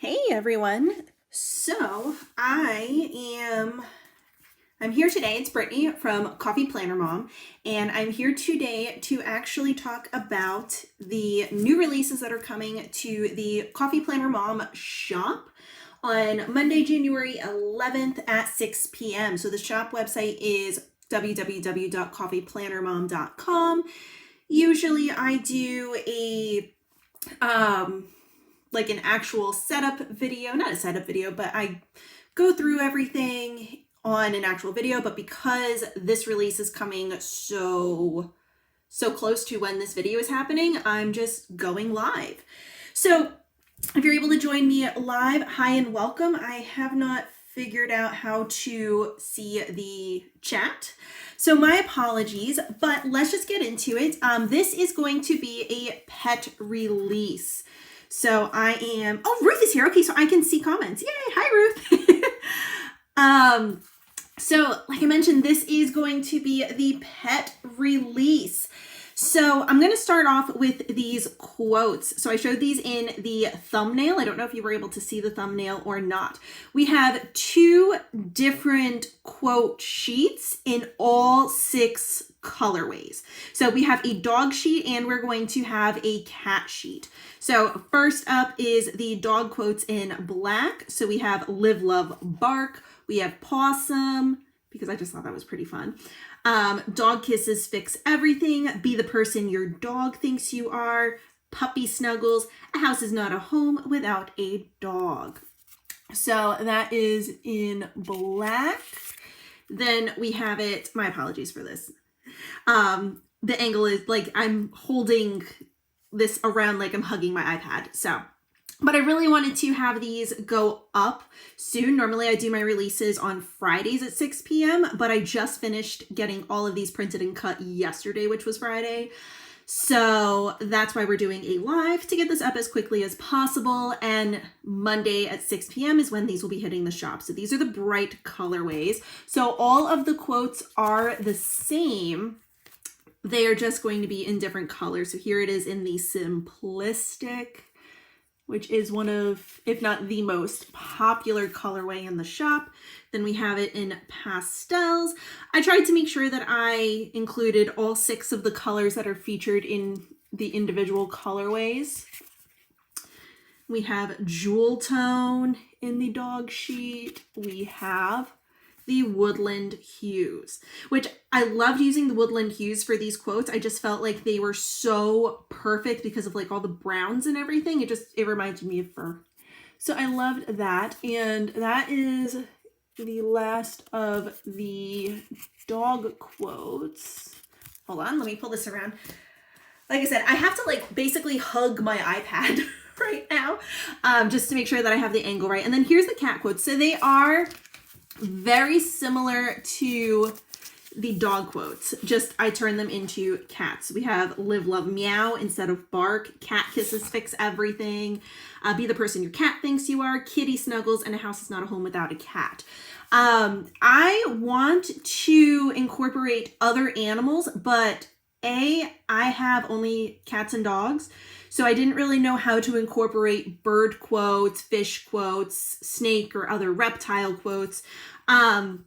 Hey everyone. So I'm here today. It's Brittany from Coffee Planner Mom, and I'm here today to actually talk about the new releases that are coming to the Coffee Planner Mom shop on Monday, January 11th at 6 p.m. So the shop website is www.coffeeplannermom.com. Usually I do a like an actual setup video, not a setup video, but I go through everything on an actual video. But because this release is coming so close to when this video is happening, I'm just going live. So if you're able to join me live, hi and welcome. I have not figured out how to see the chat, so my apologies, but let's just get into it. This is going to be a pet release. So Ruth is here. Okay, so I can see comments. Yay, hi Ruth. So like I mentioned, this is going to be the pet release. So I'm going to start off with these quotes. So I showed these in the thumbnail. I don't know if you were able to see the thumbnail or not. We have two different quote sheets in all 6 colorways. So we have a dog sheet and we're going to have a cat sheet. So first up is the dog quotes in black. So we have live, love, bark. We have possum, because I just thought that was pretty fun. Dog kisses fix everything. Be the person your dog thinks you are. Puppy snuggles. A house is not a home without a dog. So that is in black. Then we have it, my apologies for this. The angle is like I'm holding this around like I'm hugging my iPad. But I really wanted to have these go up soon. Normally I do my releases on Fridays at 6 p.m., but I just finished getting all of these printed and cut yesterday, which was Friday. So that's why we're doing a live to get this up as quickly as possible. And Monday at 6 p.m. is when these will be hitting the shop. So these are the bright colorways. So all of the quotes are the same. They are just going to be in different colors. So here it is in the simplistic, which is one of, if not the most popular colorway in the shop. Then we have it in pastels. I tried to make sure that I included all 6 of the colors that are featured in the individual colorways. We have jewel tone in the dog sheet. We have the woodland hues, which I loved using the woodland hues for these quotes. I just felt like they were so perfect because of like all the browns and everything. It reminded me of fur. So I loved that. And that is the last of the dog quotes. Hold on, let me pull this around. Like I said, I have to like basically hug my iPad right now, just to make sure that I have the angle right. And then here's the cat quotes. So they are very similar to the dog quotes, just I turn them into cats. We have live, love, meow instead of bark. Cat kisses fix everything. Be the person your cat thinks you are. Kitty snuggles, and a house is not a home without a cat. I want to incorporate other animals, but I have only cats and dogs. So I didn't really know how to incorporate bird quotes, fish quotes, snake or other reptile quotes. So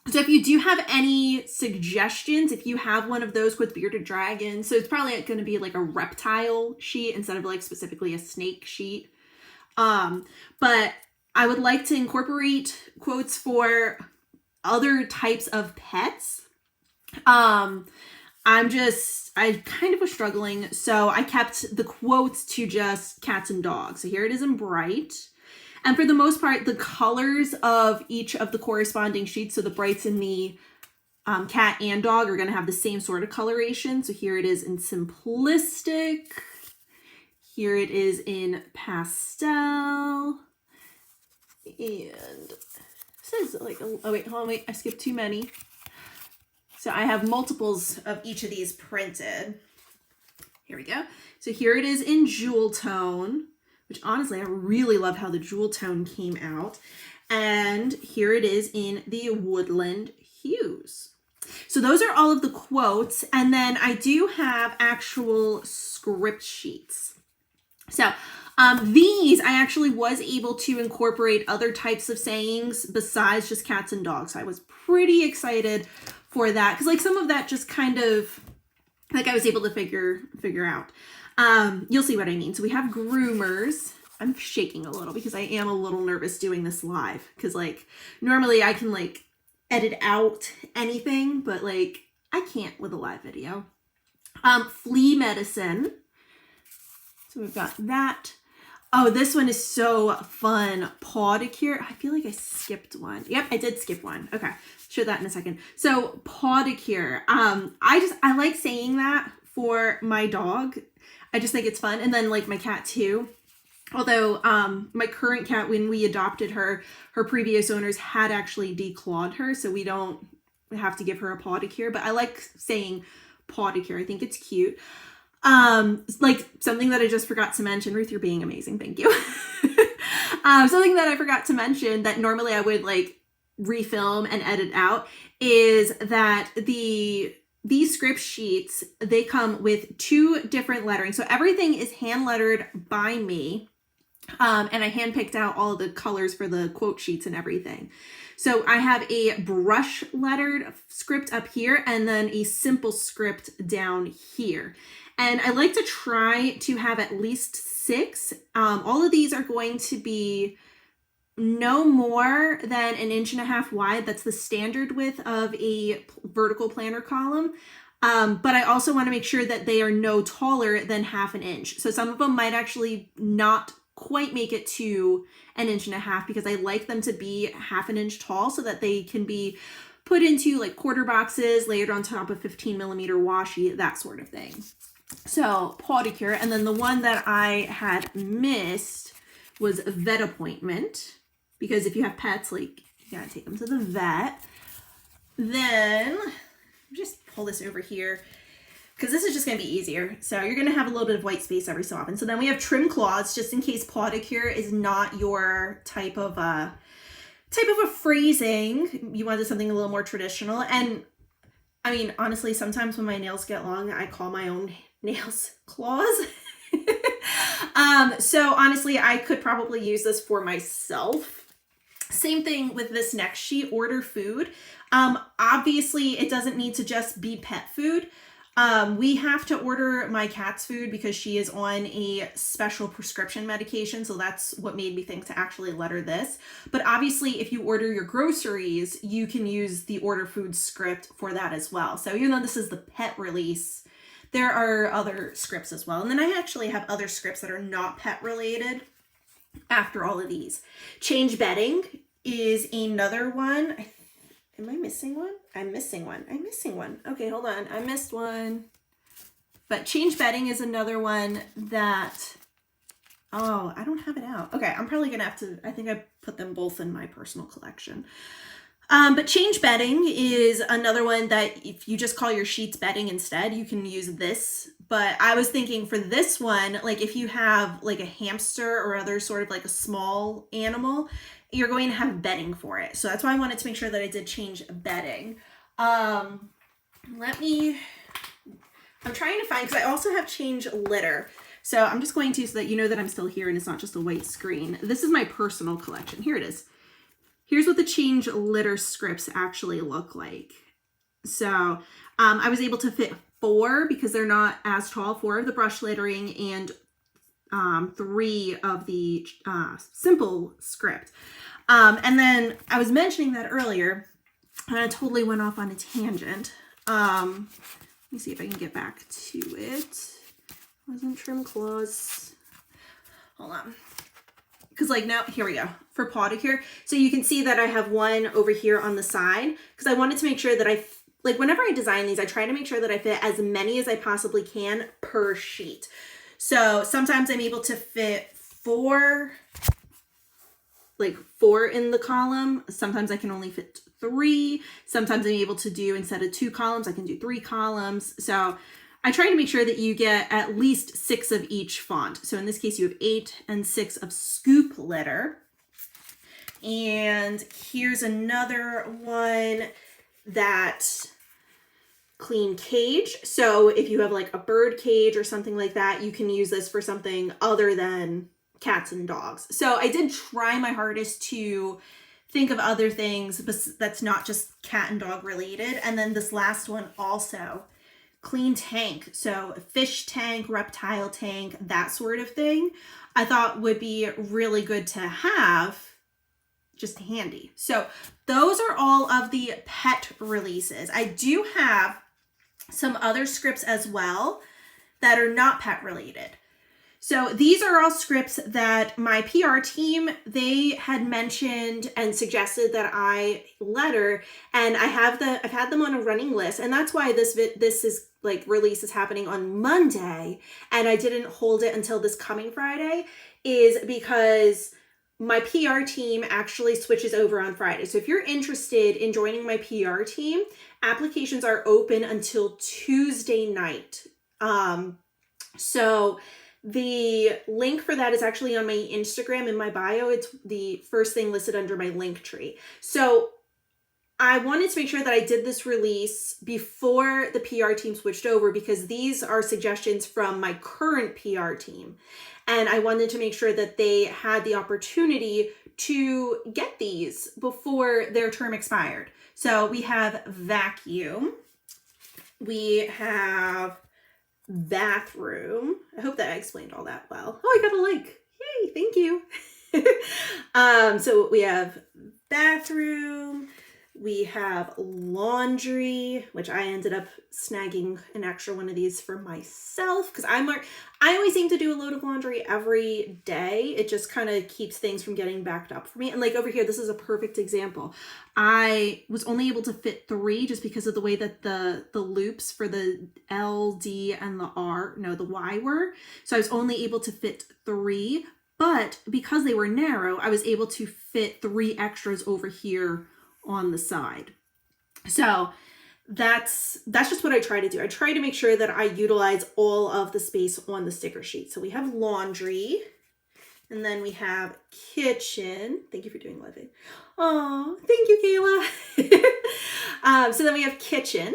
if you do have any suggestions, if you have one of those with bearded dragon, so it's probably going to be like a reptile sheet instead of like specifically a snake sheet. But I would like to incorporate quotes for other types of pets. I kind of was struggling, so I kept the quotes to just cats and dogs. So here it is in bright. And for the most part, the colors of each of the corresponding sheets, so the brights in the cat and dog are going to have the same sort of coloration. So here it is in simplistic. Here it is in pastel. And it says like, oh wait, hold on, wait, I skipped too many. So I have multiples of each of these printed. Here we go. So here it is in jewel tone, which honestly, I really love how the jewel tone came out. And here it is in the woodland hues. So those are all of the quotes. And then I do have actual script sheets. So these, I actually was able to incorporate other types of sayings besides just cats and dogs. So I was pretty excited for that, because like some of that just kind of, like I was able to figure out. You'll see what I mean. So we have groomers. I'm shaking a little because I am a little nervous doing this live, because like normally I can like edit out anything, but like I can't with a live video. Flea medicine. So we've got that. Oh, this one is so fun. Podicure. I feel like I skipped one. Yep, I did skip one. Okay, show that in a second. So podicure. I like saying that for my dog. I just think it's fun. And then like my cat too. Although my current cat, when we adopted her, her previous owners had actually declawed her, so we don't have to give her a podicure. But I like saying podicure. I think it's cute. Like something that I just forgot to mention. Ruth, you're being amazing. Thank you. Something that I forgot to mention that normally I would like refilm and edit out is that these script sheets, they come with 2 different lettering. So everything is hand lettered by me. And I hand picked out all the colors for the quote sheets and everything. So I have a brush lettered script up here and then a simple script down here. And I like to try to have at least 6. All of these are going to be no more than 1.5 inches wide. That's the standard width of a vertical planner column. But I also want to make sure that they are no taller than 1/2 inch. So some of them might actually not quite make it to 1.5 inches because I like them to be 1/2 inch tall so that they can be put into like quarter boxes, layered on top of 15mm washi, that sort of thing. So podicure. And then the one that I had missed was vet appointment, because if you have pets, like you gotta take them to the vet. Then just pull this over here, because this is just going to be easier. So you're going to have a little bit of white space every so often. So then we have trim claws, just in case podicure is not your type of a phrasing. You wanted something a little more traditional. And I mean, honestly, sometimes when my nails get long, I call my own nails claws. So honestly, I could probably use this for myself. Same thing with this next sheet, order food. Obviously, it doesn't need to just be pet food. We have to order my cat's food because she is on a special prescription medication. So that's what made me think to actually letter this. But obviously, if you order your groceries, you can use the order food script for that as well. So even though this is the pet release, there are other scripts as well. And then I actually have other scripts that are not pet related after all of these. Change bedding is another one. Am I missing one? I'm missing one. Okay, hold on. I missed one. But change bedding is another one that, oh, I don't have it out. Okay, I'm probably gonna have to, I think I put them both in my personal collection. But change bedding is another one that if you just call your sheets bedding instead, you can use this. But I was thinking for this one, like if you have like a hamster or other sort of like a small animal, you're going to have bedding for it. So that's why I wanted to make sure that I did change bedding. I'm trying to find, because I also have change litter. So I'm just going to, so that you know that I'm still here and it's not just a white screen. This is my personal collection. Here it is. Here's what the change litter scripts actually look like. So I was able to fit 4 because they're not as tall, 4 of the brush littering and 3 of the simple script. And then I was mentioning that earlier and I totally went off on a tangent. Let me see if I can get back to it. Wasn't trim claws. Hold on. Because like now, here we go, for podicure. So you can see that I have one over here on the side because I wanted to make sure that like whenever I design these, I try to make sure that I fit as many as I possibly can per sheet. So sometimes I'm able to fit 4 in the column. Sometimes I can only fit 3. Sometimes I'm able to do, instead of 2 columns, I can do 3 columns. So I try to make sure that you get at least 6 of each font. So in this case, you have 8 and 6 of scoop litter. And here's another one that clean cage. So if you have like a bird cage or something like that, you can use this for something other than cats and dogs. So I did try my hardest to think of other things that's not just cat and dog related. And then this last one also, clean tank. So fish tank, reptile tank, that sort of thing, I thought would be really good to have, just handy. So those are all of the pet releases. I do have some other scripts as well that are not pet related. So these are all scripts that my PR team, they had mentioned and suggested that I letter, and I've had them on a running list, and that's why this is like release is happening on Monday, and I didn't hold it until this coming Friday, is because my PR team actually switches over on Friday. So if you're interested in joining my PR team, applications are open until Tuesday night. So the link for that is actually on my Instagram in my bio. It's the first thing listed under my link tree. So I wanted to make sure that I did this release before the PR team switched over, because these are suggestions from my current PR team. And I wanted to make sure that they had the opportunity to get these before their term expired. So we have vacuum. We have bathroom. I hope that I explained all that well. Oh, I got a like. Yay, thank you. So we have bathroom. We have laundry, which I ended up snagging an extra one of these for myself because I always aim to do a load of laundry every day. It just kind of keeps things from getting backed up for me. And like over here, this is a perfect example. I was only able to fit 3 just because of the way that the loops for the L, D, and the Y were. So I was only able to fit 3, but because they were narrow, I was able to fit 3 extras over here on the side. So that's just what I try to do. I try to make sure that I utilize all of the space on the sticker sheet. So we have laundry, and then we have kitchen. Thank you for doing living. Oh, thank you, Kayla. So then we have kitchen.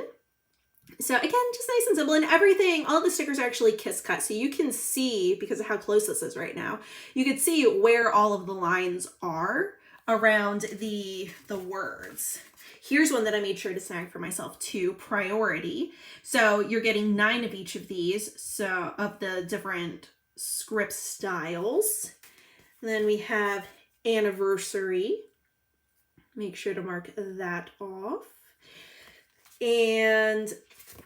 So again, just nice and simple, and everything, all the stickers are actually kiss cut. So you can see, because of how close this is right now, you can see where all of the lines are around the words. Here's one that I made sure to snag for myself too, priority. So you're getting 9 of each of these, so of the different script styles. And then we have anniversary. Make sure to mark that off. And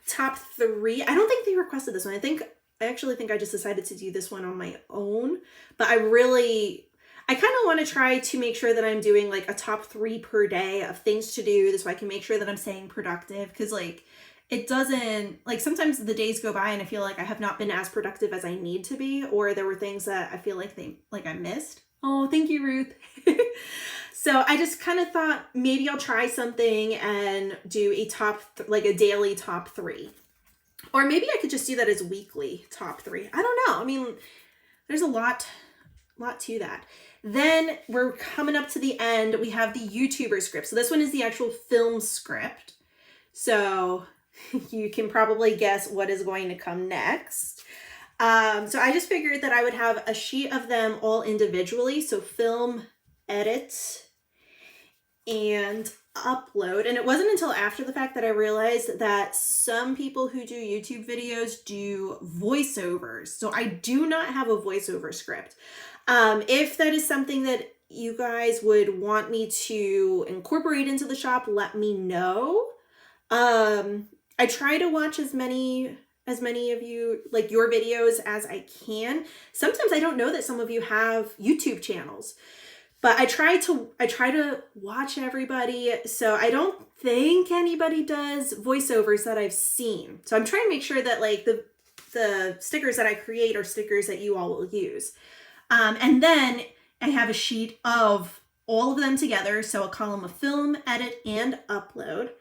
top 3. I don't think they requested this one. I actually think I just decided to do this one on my own, but I kind of want to try to make sure that I'm doing like a top 3 per day of things to do, so I can make sure that I'm staying productive, because like it doesn't, like sometimes the days go by and I feel like I have not been as productive as I need to be, or there were things that I feel like I missed. Oh, thank you, Ruth. So I just kind of thought maybe I'll try something and do a daily top 3. Or maybe I could just do that as weekly top 3. I don't know. I mean, there's a lot to that. Then we're coming up to the end. We have the YouTuber script. So this one is the actual film script. So you can probably guess what is going to come next. So I just figured that I would have a sheet of them all individually. So film, edit, and upload. And it wasn't until after the fact that I realized that some people who do YouTube videos do voiceovers. So I do not have a voiceover script. If that is something that you guys would want me to incorporate into the shop, let me know. I try to watch as many of you, like your videos as I can. Sometimes I don't know that some of you have YouTube channels, but I try to watch everybody. So I don't think anybody does voiceovers that I've seen. So I'm trying to make sure that like the stickers that I create are stickers that you all will use. And then I have a sheet of all of them together. So a column of film, edit, and upload.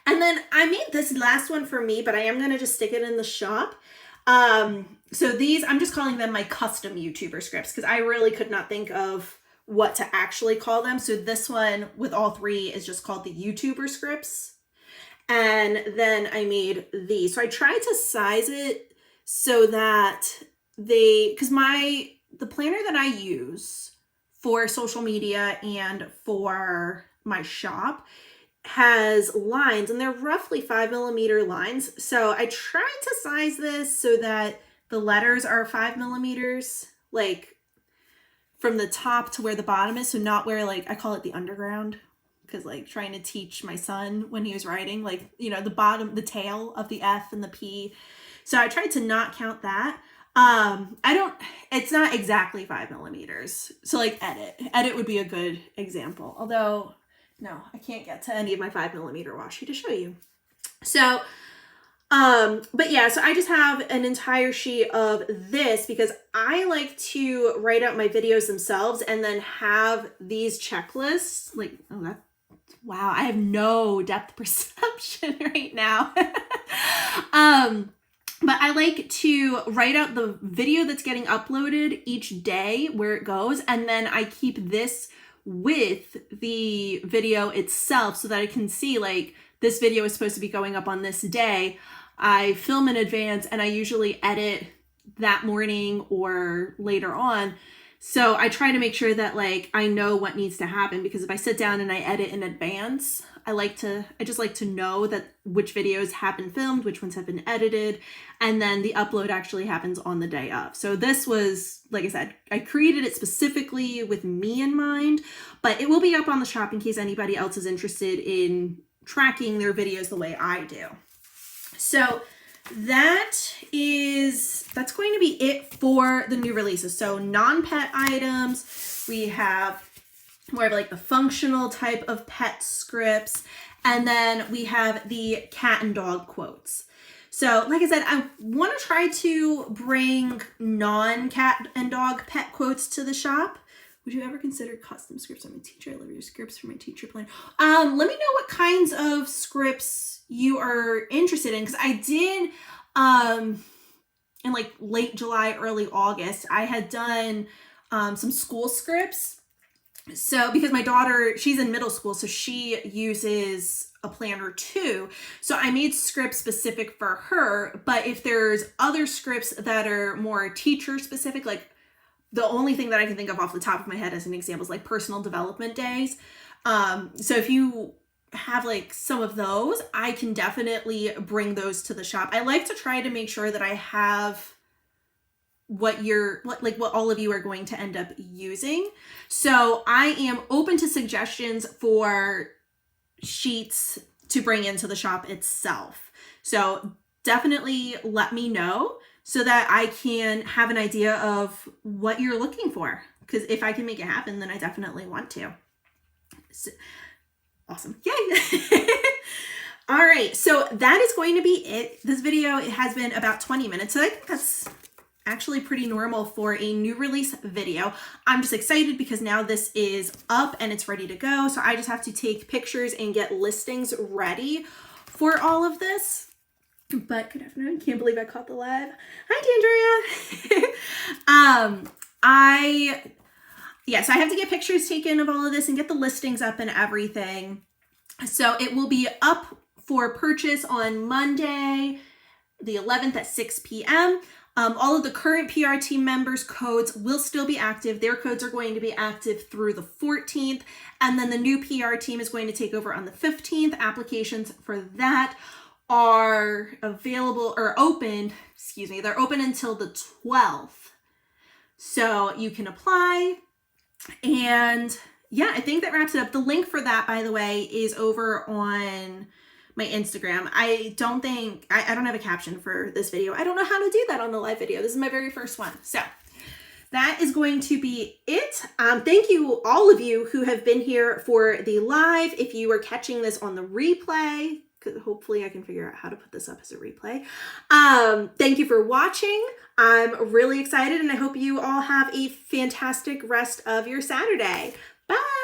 And then I made this last one for me, but I am going to just stick it in the shop. So these, I'm just calling them my custom YouTuber scripts, because I really could not think of what to actually call them. So this one with all 3 is just called the YouTuber scripts. And then I made these. So I tried to size it so that because the planner that I use for social media and for my shop has lines, and they're roughly 5mm lines. So I tried to size this so that the letters are 5mm, like from the top to where the bottom is. So not where, like, I call it the underground, because like trying to teach my son when he was writing, like, you know, the bottom, the tail of the F and the P. So I tried to not count that. It's not exactly 5mm. So like edit would be a good example. Although, no, I can't get to any of my 5mm washi to show you. So, but yeah, so I just have an entire sheet of this because I like to write out my videos themselves and then have these checklists. Like, oh, wow, I have no depth perception right now. But I like to write out the video that's getting uploaded each day, where it goes, and then I keep this with the video itself so that I can see, like, this video is supposed to be going up on this day. I film in advance and I usually edit that morning or later on. So I try to make sure that, like, I know what needs to happen, because if I sit down and I edit in advance, I just like to know that which videos have been filmed, which ones have been edited, and then the upload actually happens on the day of. So this was, like I said, I created it specifically with me in mind, but it will be up on the shop in case anybody else is interested in tracking their videos the way I do. So that's going to be it for the new releases. So non-pet items, we have more of like the functional type of pet scripts, and then we have the cat and dog quotes. So like I said, I want to try to bring non-cat and dog pet quotes to the shop. Would you ever consider custom scripts? I'm a teacher. I love your scripts for my teacher plan. Let me know what kinds of scripts you are interested in, because I did in like late July, early August, I had done some school scripts. So because my daughter, she's in middle school, so she uses a planner too. So I made scripts specific for her, but if there's other scripts that are more teacher specific, like the only thing that I can think of off the top of my head as an example is like personal development days. So if you have like some of those, I can definitely bring those to the shop. I like to try to make sure that I have what all of you are going to end up using. So I am open to suggestions for sheets to bring into the shop itself. So definitely let me know so that I can have an idea of what you're looking for. Because if I can make it happen, then I definitely want to. So, awesome. Yay. All right. So that is going to be it. This video, it has been about 20 minutes. So I think that's actually pretty normal for a new release video. I'm just excited because now this is up and it's ready to go. So I just have to take pictures and get listings ready for all of this. But good afternoon. Can't believe I caught the live. Hi, Dandria. So I have to get pictures taken of all of this and get the listings up and everything. So it will be up for purchase on Monday, the 11th at 6 p.m. All of the current PR team members' codes will still be active. Their codes are going to be active through the 14th. And then the new PR team is going to take over on the 15th. Applications for that are available or open, they're open until the 12th. So you can apply. And yeah, I think that wraps it up. The link for that, by the way, is over on my Instagram. I don't have a caption for this video. I don't know how to do that on the live video. This is my very first one. So that is going to be it. Thank you, all of you who have been here for the live. If you are catching this on the replay, hopefully I can figure out how to put this up as a replay. Thank you for watching. I'm really excited and I hope you all have a fantastic rest of your Saturday. Bye.